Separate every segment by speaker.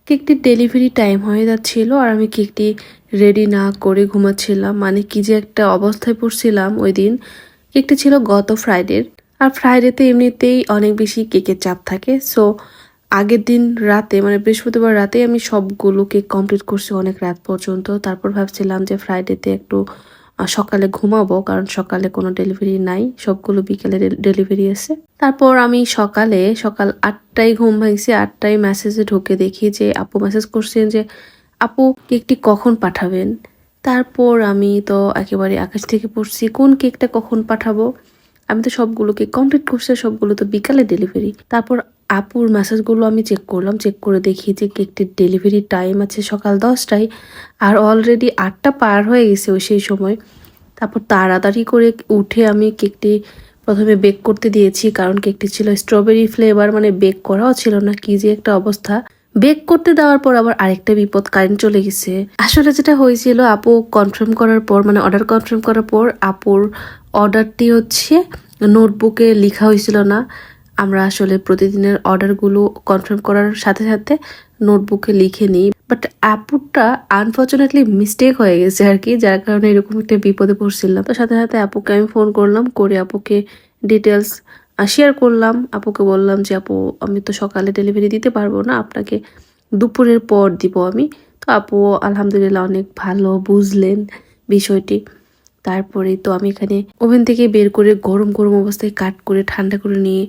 Speaker 1: কেকটির delivery time হয়ে যাচ্ছিল আর আমি কেকটি রেডি না করে ঘুমাচ্ছিলাম। মানে কি যে একটা অবস্থায় পড়ছিলাম ওই দিন। কেকটি ছিল গত ফ্রাইডের, আর ফ্রাইডেতে এমনিতেই অনেক বেশি কেকের চাপ থাকে। সো আগের দিন রাতে মানে বৃহস্পতিবার রাতে আমি সবগুলো কেক কমপ্লিট করছি অনেক রাত পর্যন্ত। তারপর ভাবছিলাম যে ফ্রাইডেতে একটু সকালে ঘুমাবো, কারণ সকালে কোনো ডেলিভারি নাই, সবগুলো বিকেলে ডেলিভারি আছে। তারপর আমি সকাল 8টায় ঘুম ভাঙছি। 8টায় মেসেজে ঢুকে দেখি যে আপু মেসেজ করছেন যে আপু কেকটি কখন পাঠাবেন। তারপর আমি তো একেবারে আকাশ থেকে পড়ছি কোন কেকটা কখন পাঠাবো। আমি তো সবগুলো কেক কমপ্লিট করছি, সবগুলো তো বিকালে ডেলিভারি। তারপর আপুর মেসেজগুলো আমি চেক করলাম, চেক করে দেখি যে কেকটির ডেলিভারি টাইম আছে সকাল 10টায়, আর অলরেডি 8টা পার হয়ে গেছে ওই সেই সময়। তারপর তাড়াতাড়ি করে উঠে আমি কেকটি প্রথমে বেক করতে দিয়েছি, কারণ কেকটি ছিল স্ট্রবেরি ফ্লেভার, মানে বেক করাও ছিল না, কি যে একটা অবস্থা। বেক করতে দেওয়ার পর আবার আরেকটা বিপদ, কারেন্ট চলে গেছে। আসলে যেটা হয়েছিল, আপু কনফার্ম করার পর মানে অর্ডার কনফার্ম করার পর আপুর অর্ডারটি হচ্ছে নোটবুকে লেখা হয়েছিল না। আমরা আসলে প্রতিদিনের অর্ডারগুলো কনফার্ম করার সাথে সাথে নোটবুকে লিখে নিই, বাট আপুরটা আনফর্চুনেটলি মিস্টেক হয়ে গেছে আর কি, যার কারণে এরকম একটা বিপদে পড়ছিলাম। তো সাথে সাথে আপুকে আমি ফোন করলাম, করে আপুকে ডিটেলস শেয়ার করলাম। আপুকে বললাম যে আপু আমি তো সকালে ডেলিভারি দিতে পারবো না, আপনাকে দুপুরের পর দিব আমি। তো আপু আলহামদুলিল্লাহ অনেক ভালো বুঝলেন বিষয়টি। তারপরে তো আমি এখানে ওভেন থেকে বের করে গরম গরম অবস্থায় কাট করে ঠান্ডা করে নিয়ে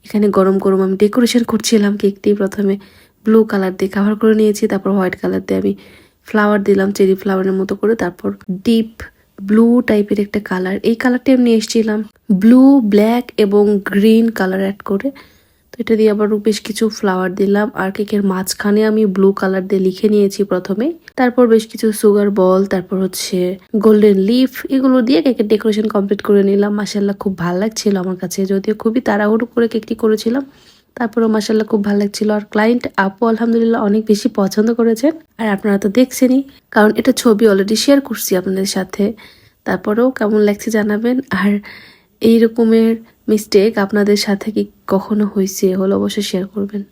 Speaker 1: এখানে গরম গরম আমি ডেকোরেশন করছিলাম কেকটি। প্রথমে ব্লু কালার দিয়ে কাভার করে নিয়েছি, তারপর হোয়াইট কালার দিয়ে আমি ফ্লাওয়ার দিলাম, চেরি ফ্লাওয়ারের মতো করে। তারপর ডিপ ব্লু টাইপের একটা কালার, এই কালারটি আমি নিয়ে এসেছিলাম ব্লু, ব্ল্যাক এবং গ্রিন কালার অ্যাড করে। তো এটা দিয়ে আবার বেশ কিছু ফ্লাওয়ার দিলাম, আর কেকের মাঝখানে আমি ব্লু কালার দিয়ে লিখে নিয়েছি প্রথমে। তারপর বেশ কিছু সুগার বল, তারপর হচ্ছে গোল্ডেন লিফ, এগুলো দিয়ে কেকের ডেকোরেশন কমপ্লিট করে নিলাম। মাশাআল্লাহ খুব ভালো লাগছিল আমার কাছে, যদিও খুবই তাড়াহুড়ো করে কেকটি করেছিলাম, তারপরও মাশাআল্লাহ খুব ভালো লাগছিল। আর ক্লায়েন্ট আপু আলহামদুলিল্লাহ অনেক বেশি পছন্দ করেছেন, আর আপনারা তো দেখছেনই, কারণ এটা ছবি অলরেডি শেয়ার করছি আপনাদের সাথে। তারপরেও কেমন লাগছে জানাবেন। আর এই রকমের মিস্টেক আপনাদের সাথে কি কখনো হয়েছে হলে অবশ্যই শেয়ার করবেন।